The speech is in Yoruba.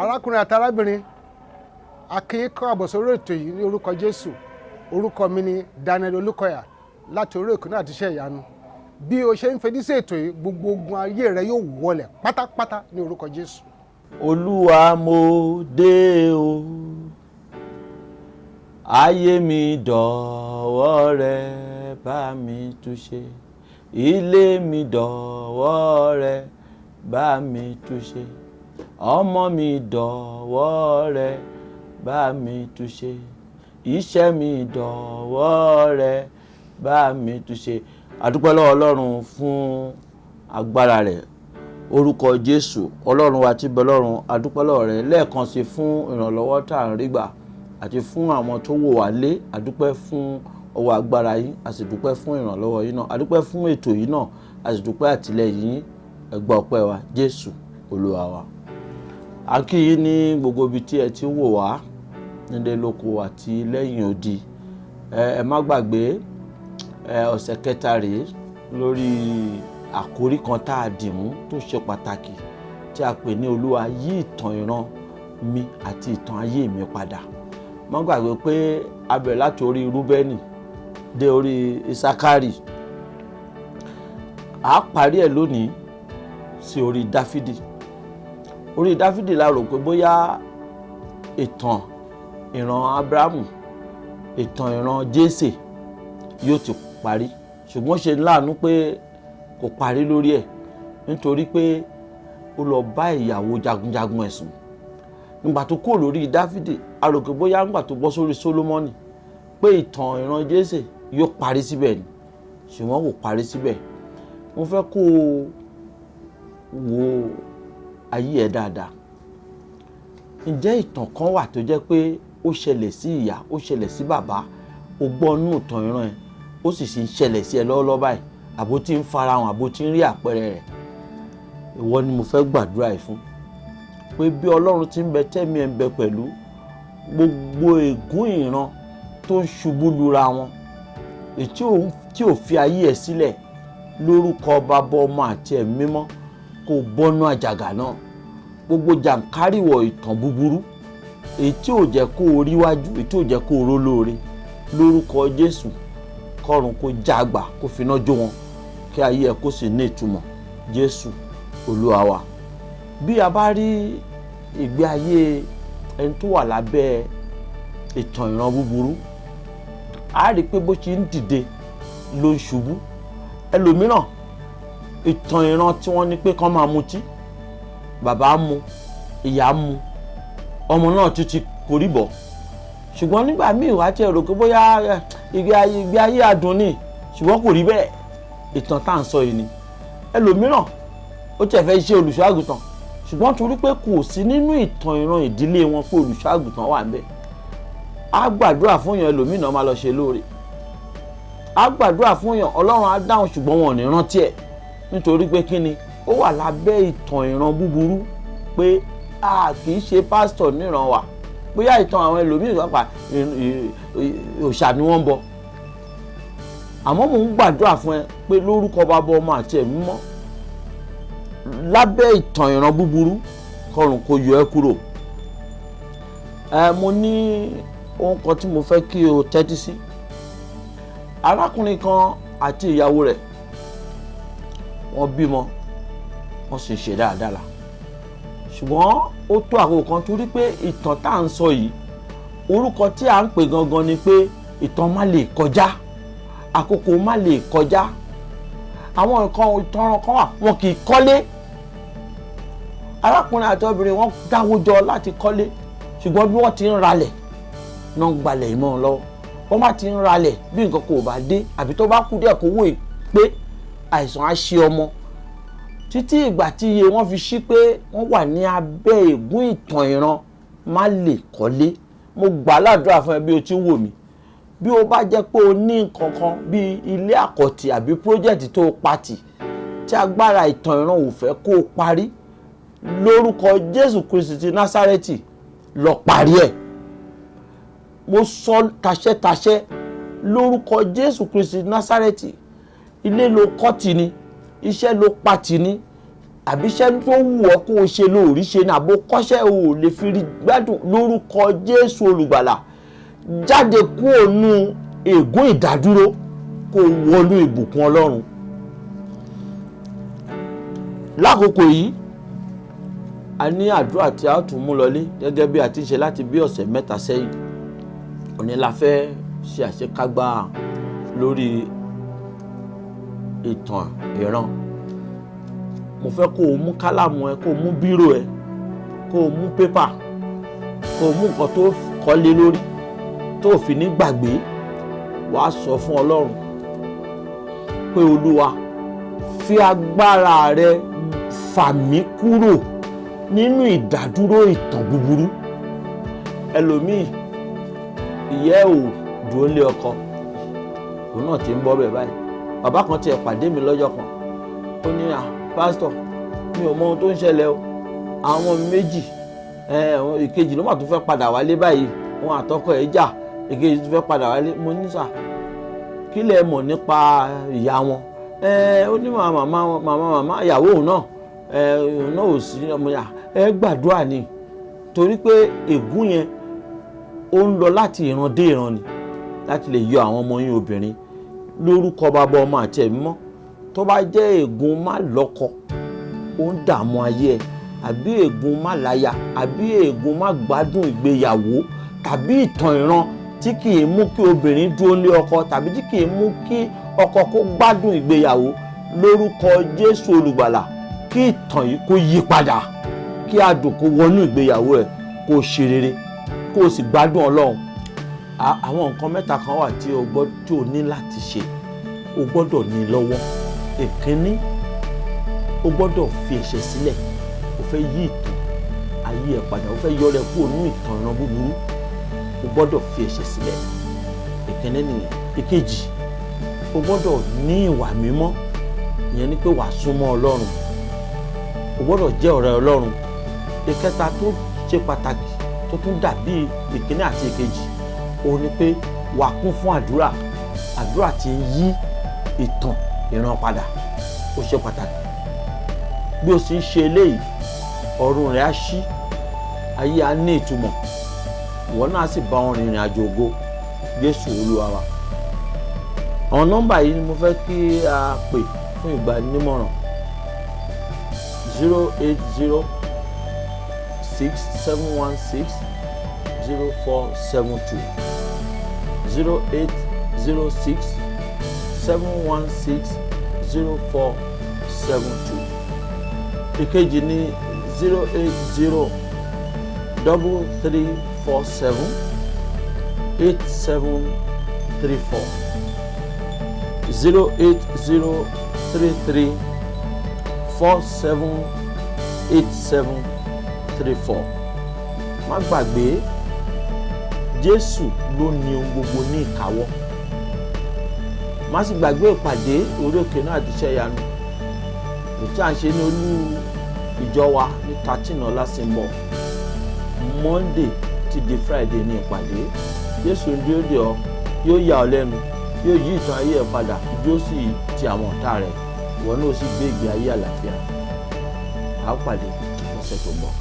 arákùnrin àti arábìnrin akínyìn káàbọ̀ sórí ètò yìí ní orúkọ Jésù. Orúkọ mi ni Daniel Olúkọ̀yà láti orí òkè náà àti iṣẹ́ ìyanu. Bí o ṣe ń fetí sí ètò yìí, gbogbo ogun ayé rẹ yóò wọlẹ̀ pátápátá ní orúkọ Jésù. Olúwa mo dé o, ayé mi dọ̀wọ́ rẹ bá mi túnṣe, ilé mi dọ̀wọ́ rẹ bá mi túnṣe, ọmọ mi dọ̀wọ́ rẹ bá mi túnṣe, iṣẹ́ mi dọ̀wọ́ rẹ bá mi túnṣe. A dúpẹ́ lọ́wọ́ Ọlọ́run fún agbára rẹ̀. Orúkọ Jésù, Ọlọ́run wa tí bẹ lọ́run, a dúpẹ́ lọ́wọ́ rẹ̀ lẹ́ẹ̀kan sí fún ìrànlọ́wọ́ tá à ń rí gbà àti fún àwọn tó wò wá lé. A dúpẹ́ fún ọwọ́ agbára yín, a sì dúpẹ́ fún ìrànlọ́wọ́ yín náà. A dúpẹ́ fún ètò yìí náà, a sì dúpẹ́ àtìlẹ́yìn yín. Ẹ gbà ọpẹ́ wa, Jésù Olúwa wa. A kí yín ní gbogbo ibi tí ẹ ti wò wá, nílé lóko àti lẹ́yìn odi. Ẹ má gbàgbé ọ̀sẹ̀ kẹta rèé lórí àkórí kan tá a dì mú tó ṣe pàtàkì tí a pè ní Olúwa yí ìtàn ìran mi àti ìtàn ayé mi padà. Má gbàgbé pé a bẹ̀rẹ̀ láti orí Rúbẹ́nì dé orí Isakari. A parí ẹ̀ lónìí sí orí Dáfídì. Orí Dáfídì la rò pé bóyá ìtàn ìran Ábúráhámù, ìtàn ìran Jésè yóò ti parí, ṣùgbọ́n ṣe láàánú pé kò parí lórí ẹ̀ nítorí pé ó lọ bá ìyàwó jagunjagun ẹ̀sùn. Nígbà tó kúrò lórí Dáfídì, a rò pé bóyá nígbà tó bọ́ sórí Sólómọ́nì pé ìtàn ìran Jésè yóò parí síbẹ̀ ni, ṣùgbọ́n kò parí síbẹ̀. Mo fẹ́ kó o wo ayé ẹ̀ dáadáa. Ǹjẹ́ ìtàn kan wà tó jẹ́ pé ó ṣẹlẹ̀ sí ìyá, ó ṣẹlẹ̀ sí bàbá, ó gbọ́ nínú ìtàn ìran ẹ̀, ó sì ń ṣẹlẹ̀ sí ẹ lọ́wọ́lọ́wọ́ báyìí, àbó tí ń farahàn, àbó tí ń rí àpẹẹrẹ rẹ̀? Ìwọ ni mo fẹ́ gbàdúrà yìí fún, pé bí Ọlọ́run ti ń bẹ tẹ́mi ẹ̀ ń bẹ pẹ̀lú, gbogbo ègún ìran tó ń ṣubú lura wọn, tí ò fi ayé ẹ̀ sílẹ̀, lórúkọ Baba, Ọmọ àti Ẹ̀mí Mímọ́, kó bọ́nú àjàgà náà. Gbogbo jàǹkáríwọ̀ ìtàn búburú, èyí tí ò jẹ́ kó o ríwájú, èyí tí ò jẹ́ kó o ró lóore, lórúkọ Jésù, kọ́run kó jágbà, kó finá jó wọn, kí ayé ẹ kó sì ní ìtumọ̀. Jésù Olúwa wa. Bí a bá rí ìgbé ayé ẹni tó wà lábẹ́ ìtàn ìran búburú, a rí pé bó ṣe ń dìde ló ń ṣubú. Ẹlòmíràn, ìtàn ìran tí wọ́n ní pé kán máa mutí, bàbá mu, ìyá mu, ọmọ náà tún ti korí bọ̀. Ṣùgbọ́n nígbà míì wá tí ẹ rò pé bóyá ìgbé ayé adùn ni, ṣùgbọ́n kò rí bẹ́ẹ̀. Ìtàn tá à ń sọ yìí ni. Ẹlòmíràn, ó tiẹ̀ fẹ́ ṣe olùṣọ́ àgùntàn, ṣùgbọ́n torí pé kò sí nínú ìtàn ìran ìdílé wọn pé olùṣọ́ àgùntàn wà ńbẹ̀. Á gbàdúrà fún èèyàn, ẹlòmíràn máa lọ ṣe lóore. Á gbàdúrà fún èèyàn, Ọlọ́run á dáhùn, ṣùgbọ́n wọn ò ní rántí ẹ̀. Nítorí pé kí ni? Ó wà lábẹ́ ìtàn ìran búburú pé a kì í ṣe pásítọ̀ níran wa. Bóyá ìtàn àwọn ẹlòmíràn pápá òòṣà ni wọ́n ń bọ. Àmọ́ mò ń gbàdúrà fún ẹ pé lórúkọ Baba, Ọmọ àti Ẹ̀mí Mímọ́, lábẹ́ ìtàn ìran búburú, kọ́run kó yọ ẹ́ kúrò. Mo ní ohun kan tí mo fẹ́ kí o tẹ́tí sí. Arákùnrin kan àti ìyàwó rẹ̀, wọ́n bímọ, wọ́n sì ṣe dáadáa. Ṣùgbọ́n ó tó àkókò kan torí pé ìtàn tá à ń sọ yìí, orúkọ tí à ń pè gangan ni pé ìtàn má lè kọjá, àkókò má lè kọjá. Àwọn ìtàn kan wà, wọn kì í kọ́lé. Arákùnrin àti obìnrin wọn dáwó jọ láti kọ́lé, ṣùgbọ́n bí wọ́n ti ń ralẹ̀ náà ń gbalẹ̀ ìmọ̀ wọn lọ́wọ́. Wọ́n bá ti ń ralẹ̀, bí nǹkan kò bá dé àbí tó bá kú díẹ̀ kó wò pé àìsàn á ṣe ọmọ, títí ìgbà tí iye wọn fi ṣí pé wọ́n wà ní abẹ́ ègún ìtàn ìran má lè kọ́lé. Mo gbà ládùúrà fún ẹ bí o ti ń wò mí, bí o bá jẹ́ pé o ní nǹkan kan bí ilé àkọ́tì àbí pírójẹ́tì tó pàtì tí agbára ìtàn ìran ò fẹ́ kó o parí, lórúkọ Jésù Kristi ti Násárẹ́tì, lọ parí ẹ̀. Mo sọ tàṣẹ́tàṣẹ́ lórúkọ Jésù Kristi Násárẹ́tì. Ilé ló kọ́ tì ní, iṣẹ́ ló pa tì ní, àbí iṣẹ́ tó wù ọ́ kó o ṣe lóòrí ṣe ní àbò kọ́ṣẹ́ ò lè fi rí gbádùn, lórúkọ Jésù olùgbàlà jáde kúrò nínú ègún ìdádúró kó wọnú ìbùkún Ọlọ́run. Lákòókò yìí a ní àdúrà tí a tún mú lọlé gẹ́gẹ́ bí a ti ṣe láti bí ọ̀sẹ̀ mẹ́ta sẹ́yìn. Òní la fẹ́ ṣe àṣekágbá lórí ìtàn ìran. Mo fẹ́ kó o mú kálámù ẹ, kó o mú bírò ẹ, kó o mú pépà, kó o mú nǹkan tó kọ́lé lórí tó fi ní gbàgbé. Wàá sọ fún Ọlọ́run pé Olúwa fi agbára rẹ fà mí kúrò nínú ìdádúró ìtàn búburú. Ẹlòmíì ìyẹ́ ò dúró lé ọkọ, òun náà ti ń bọ́ bẹ̀ báyìí. Bàbá kan tiẹ̀ pàdé mi lọ́jọ́ kan, ó ní pásítọ̀ mi ò mọ ohun tó ń ṣẹlẹ̀ o, àwọn méjì ìkejì ló mà tún fẹ́ padà wálé báyìí, wọn àtọkọ ẹ̀ jà, ìkejì tún fẹ́ padà wálé. Mo ní sà, kí lẹ mọ̀ nípa ìyá wọn? Ó ní màmá ìyàwó òun náà òun náà ò sí ọmọ yà. Ẹ gbàdúrà ni, torí pé ègún yẹn ó ń lọ láti ìran dé ìran ni, láti lè yọ àwọn ọmọ yín obìnrin lórúkọ Bàbá Ọmọ àti Ẹ̀mí Mímọ́. Tó bá jẹ́ ègún má lọ́kọ ó ń dààmú ayé ẹ, àbí ègún má láya, àbí ègún má gbádùn ìgbéyàwó, tàbí ìtàn ìran tí kì í mú kí obìnrin dúró lé ọkọ, tàbí tí kì í mú kí ọkọ kó gbádùn ìgbéyàwó, lórúkọ Jésù olùgbàlà kí ìtàn yìí kó yí padà, kí adùn kó wọnú ìgbéyàwó ẹ, kó ṣe rere, kó sì gbádùn Ọlọ́run. Àwọn nǹkan mẹ́ta kan wà tí o ní láti ṣe, o gbọ́dọ̀ ní lọ́wọ́. Èkíní, o gbọ́dọ̀ fi ẹ̀ṣẹ̀ sílẹ̀. O fẹ́ yí ìtàn ayé ẹ padà, o fẹ́ yọ rẹ kúrò nínú ìtàn ìran búburú, o gbọ́dọ̀ fi ẹ̀ṣẹ̀ sílẹ̀. Èkíní nìyẹn. Èkejì, o gbọ́dọ̀ ní ìwà mímọ́. Ìyẹn ni pé wàá súnmọ́ Ọlọ́run, o gbọ́dọ̀ jẹ́ ọ̀rẹ́ Ọlọ́run. Ìkẹta tó ṣe pàtàkì tó tún dàbí ìkíní àti ìkejì, òun ni pé wàá kún fún àdúrà. Àdúrà tí ń yí ìtàn ìran padà, ó ṣe pàtàkì. Bí o sì ń ṣe eléyìí, ọ̀run rẹ̀ á ṣí, ayé á ní ìtumọ̀, ìwọ náà sì bá wọn rìnrìn àjò ògo. Jésù Olúwa wa. Àwọn nọ́mbà yìí ni mo fẹ́ kí a pè fún ìgbaninímọ̀ràn: 080 6716 0472 0806 716 0472. Ìkejì ní 080 3347 8734 080 33 47 8734. Má gbàgbé, Jésù ló ní ohun gbogbo ní ìkáwọ́. Má sì gbàgbé ìpàdé orí òkè náà àdìṣẹ́ ìyanu tí à ń ṣe ní olú ìjọ wa ní 13 Ọlásìnbọ̀. Monday ti di Friday ní ìpàdé. Jésù ń dúró dè ọ́, yóò yà ọ́ lẹ́nu, yóò yí ìtàn ayé ẹ̀ padà, yóò sì ti àwọn ọ̀tá rẹ̀, ìwọ náà sì gbé ìgbé ayé àlàáfíà. A ó pàdé lọ́sẹ̀ tó ń bọ̀.